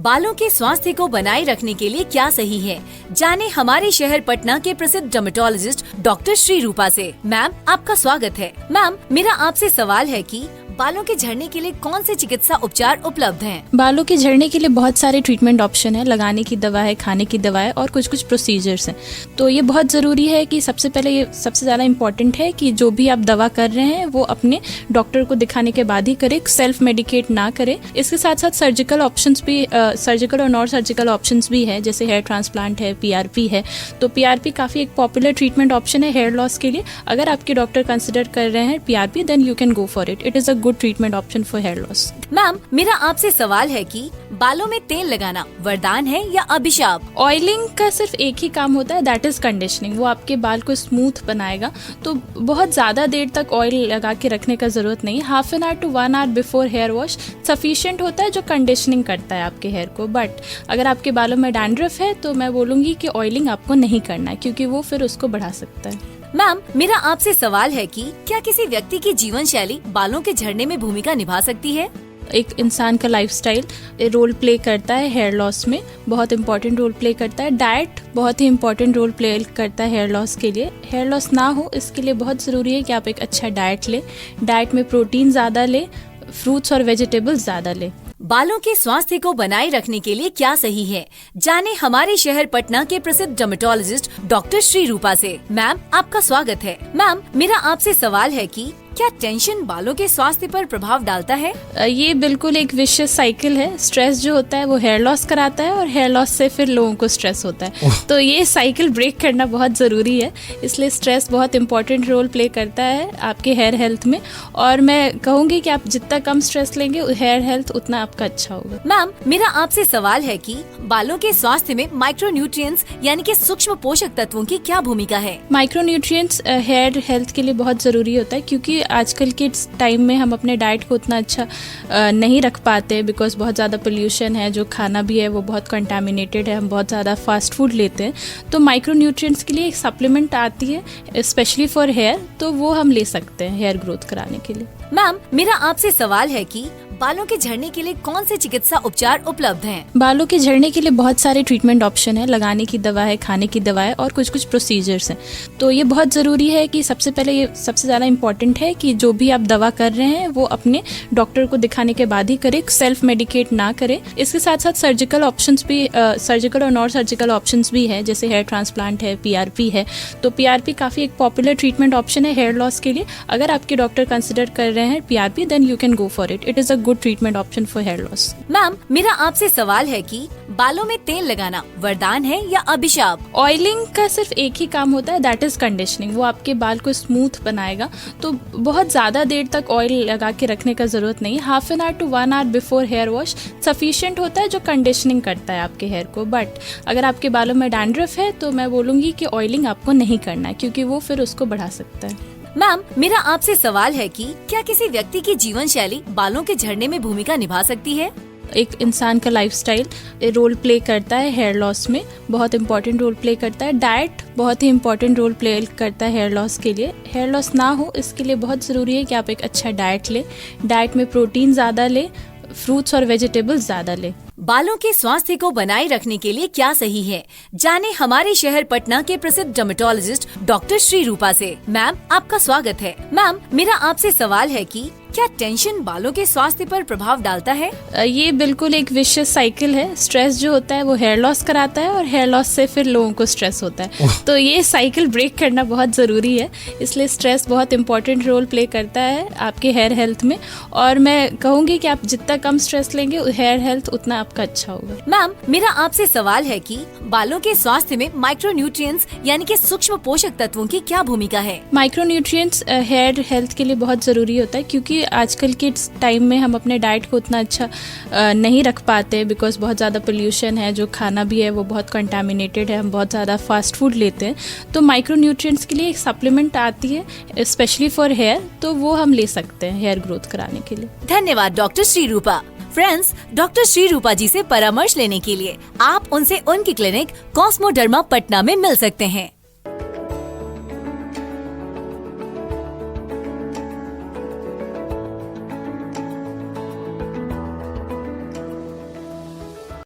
बालों के स्वास्थ्य को बनाए रखने के लिए क्या सही है, जाने हमारे शहर पटना के प्रसिद्ध डर्मेटोलॉजिस्ट डॉक्टर श्री रूपा से। मैम, आपका स्वागत है। मैम, मेरा आपसे सवाल है कि बालों के झड़ने के लिए कौन से चिकित्सा उपचार उपलब्ध हैं? बालों के झड़ने के लिए बहुत सारे ट्रीटमेंट ऑप्शन है। लगाने की दवा है, खाने की दवा है और कुछ प्रोसीजर्स हैं। तो ये बहुत ज़रूरी है कि सबसे पहले ये सबसे ज़्यादा इम्पॉर्टेंट है कि जो भी आप दवा कर रहे हैं वो अपने डॉक्टर को दिखाने के बाद ही करें, सेल्फ मेडिकेट ना करें। इसके साथ साथ सर्जिकल ऑप्शंस भी, सर्जिकल और नॉन सर्जिकल ऑप्शंस भी है, जैसे हेयर ट्रांसप्लांट है, PRP है। तो PRP काफ़ी एक पॉपुलर ट्रीटमेंट ऑप्शन है हेयर लॉस के लिए। अगर आपके डॉक्टर कंसिडर कर रहे हैं PRP, then you can go for it. It is a good treatment option for hair loss. Ma'am, मेरा आपसे सवाल है कि बालों में तेल लगाना वरदान है या अभिशाप? ऑयलिंग का सिर्फ एक ही काम होता है, दैट इज कंडीशनिंग। वो आपके बाल को स्मूथ बनाएगा। तो बहुत ज्यादा देर तक ऑयल लगा के रखने का जरूरत नहीं। Half an hour to 1 hour before hair wash sufficient होता है, जो कंडीशनिंग करता है आपके हेयर को। बट अगर आपके बालों में डैंड्रफ है तो मैं बोलूंगी कि ऑयलिंग आपको नहीं करना है, क्योंकि वो फिर उसको बढ़ा सकता है। मैम, मेरा आपसे सवाल है कि क्या किसी व्यक्ति की जीवन शैली बालों के झड़ने में भूमिका निभा सकती है? एक इंसान का लाइफस्टाइल रोल प्ले करता है हेयर लॉस में, बहुत इंपॉर्टेंट रोल प्ले करता है। डाइट बहुत ही इंपॉर्टेंट रोल प्ले करता है हेयर लॉस के लिए। हेयर लॉस ना हो इसके लिए बहुत ज़रूरी है कि आप एक अच्छा डाइट लें। डाइट में प्रोटीन ज़्यादा लें, फ्रूट्स और वेजिटेबल्स ज़्यादा लें। बालों के स्वास्थ्य को बनाए रखने के लिए क्या सही है, जाने हमारे शहर पटना के प्रसिद्ध डर्मेटोलॉजिस्ट डॉक्टर श्री रूपा से। मैम, आपका स्वागत है। मैम, मेरा आपसे सवाल है कि क्या टेंशन बालों के स्वास्थ्य पर प्रभाव डालता है? ये बिल्कुल एक विशियस साइकिल है। स्ट्रेस जो होता है वो हेयर लॉस कराता है और हेयर लॉस से फिर लोगों को स्ट्रेस होता है। तो ये साइकिल ब्रेक करना बहुत ज़रूरी है। इसलिए स्ट्रेस बहुत इंपॉर्टेंट रोल प्ले करता है आपके हेयर हेल्थ में। और मैं कहूँगी कि आप जितना कम स्ट्रेस लेंगे हेयर हेल्थ उतना आपका अच्छा होगा। मैम, मेरा आपसे सवाल है कि बालों के स्वास्थ्य में माइक्रोन्यूट्रिएंट्स यानी कि सूक्ष्म पोषक तत्वों की क्या भूमिका है? माइक्रोन्यूट्रिएंट्स हेयर हेल्थ के लिए बहुत ज़रूरी होता है, क्योंकि आजकल के टाइम में हम अपने डाइट को उतना अच्छा नहीं रख पाते, बिकॉज बहुत ज़्यादा पोल्यूशन है। जो खाना भी है वो बहुत कंटामिनेटेड है, हम बहुत ज़्यादा फास्ट फूड लेते हैं। तो माइक्रोन्यूट्रिएंट्स के लिए एक सप्लीमेंट आती है स्पेशली फॉर हेयर, तो वो हम ले सकते हैं हेयर ग्रोथ कराने के लिए। मैम, मेरा आपसे सवाल है कि बालों के झड़ने के लिए कौन से चिकित्सा उपचार उपलब्ध हैं? बालों के झड़ने के लिए बहुत सारे ट्रीटमेंट ऑप्शन है। लगाने की दवा है, खाने की दवा है और कुछ प्रोसीजर्स हैं। तो ये बहुत ज़रूरी है कि सबसे पहले ये सबसे ज़्यादा इम्पॉर्टेंट है कि जो भी आप दवा कर रहे हैं वो अपने डॉक्टर को दिखाने के बाद ही करें, सेल्फ मेडिकेट ना करें। इसके साथ साथ सर्जिकल ऑप्शंस भी, सर्जिकल और नॉन सर्जिकल ऑप्शंस भी है, जैसे हेयर ट्रांसप्लांट है, PRP है। तो PRP काफ़ी एक पॉपुलर ट्रीटमेंट ऑप्शन है हेयर लॉस के लिए। अगर आपके डॉक्टर कंसिडर कर रहे हैं PRP, then you can go for it. It is a good treatment option for hair loss. Ma'am, मेरा आपसे सवाल है कि बालों में तेल लगाना वरदान है या अभिशाप? ऑयलिंग का सिर्फ एक ही काम होता है, दैट इज कंडीशनिंग। वो आपके बाल को स्मूथ बनाएगा। तो बहुत ज्यादा देर तक ऑयल लगा के रखने का जरूरत नहीं। Half an hour to 1 hour before hair wash sufficient होता है, जो कंडीशनिंग करता है आपके हेयर को। बट अगर आपके बालों में डैंड्रफ है तो मैं बोलूंगी कि ऑयलिंग आपको नहीं करना है, क्योंकि वो फिर उसको बढ़ा सकता है। मैम, मेरा आपसे सवाल है कि क्या किसी व्यक्ति की जीवन शैली बालों के झड़ने में भूमिका निभा सकती है? एक इंसान का लाइफस्टाइल रोल प्ले करता है हेयर लॉस में, बहुत इंपॉर्टेंट रोल प्ले करता है। डाइट बहुत ही इंपॉर्टेंट रोल प्ले करता है हेयर लॉस के लिए। हेयर लॉस ना हो इसके लिए बहुत ज़रूरी है कि आप एक अच्छा डाइट लें। डाइट में प्रोटीन ज़्यादा लें, फ्रूट्स और वेजिटेबल्स ज़्यादा लें। बालों के स्वास्थ्य को बनाए रखने के लिए क्या सही है, जाने हमारे शहर पटना के प्रसिद्ध डर्मेटोलॉजिस्ट डॉक्टर श्री रूपा से। मैम, आपका स्वागत है। मैम, मेरा आपसे सवाल है कि क्या टेंशन बालों के स्वास्थ्य पर प्रभाव डालता है? ये बिल्कुल एक विशियस साइकिल है। स्ट्रेस जो होता है वो हेयर लॉस कराता है और हेयर लॉस से फिर लोगों को स्ट्रेस होता है। तो ये साइकिल ब्रेक करना बहुत ज़रूरी है। इसलिए स्ट्रेस बहुत इंपॉर्टेंट रोल प्ले करता है आपके हेयर हेल्थ में। और मैं कहूँगी कि आप जितना कम स्ट्रेस लेंगे हेयर हेल्थ उतना आपका अच्छा होगा। मैम, मेरा आपसे सवाल है कि बालों के स्वास्थ्य में माइक्रोन्यूट्रिएंट्स यानी कि सूक्ष्म पोषक तत्वों की क्या भूमिका है? माइक्रोन्यूट्रिएंट्स हेयर हेल्थ के लिए बहुत ज़रूरी होता है, क्योंकि आजकल के टाइम में हम अपने डाइट को उतना अच्छा नहीं रख पाते, बिकॉज बहुत ज़्यादा पोल्यूशन है। जो खाना भी है वो बहुत कंटामिनेटेड है, हम बहुत ज़्यादा फास्ट फूड लेते हैं। तो माइक्रोन्यूट्रिएंट्स के लिए एक सप्लीमेंट आती है स्पेशली फॉर हेयर, तो वो हम ले सकते हैं हेयर ग्रोथ कराने के लिए। धन्यवाद डॉक्टर श्री रूपा। फ्रेंड्स, डॉक्टर श्री रूपा जी से परामर्श लेने के लिए आप उनसे उनकी क्लिनिक कॉस्मोडर्मा पटना में मिल सकते हैं।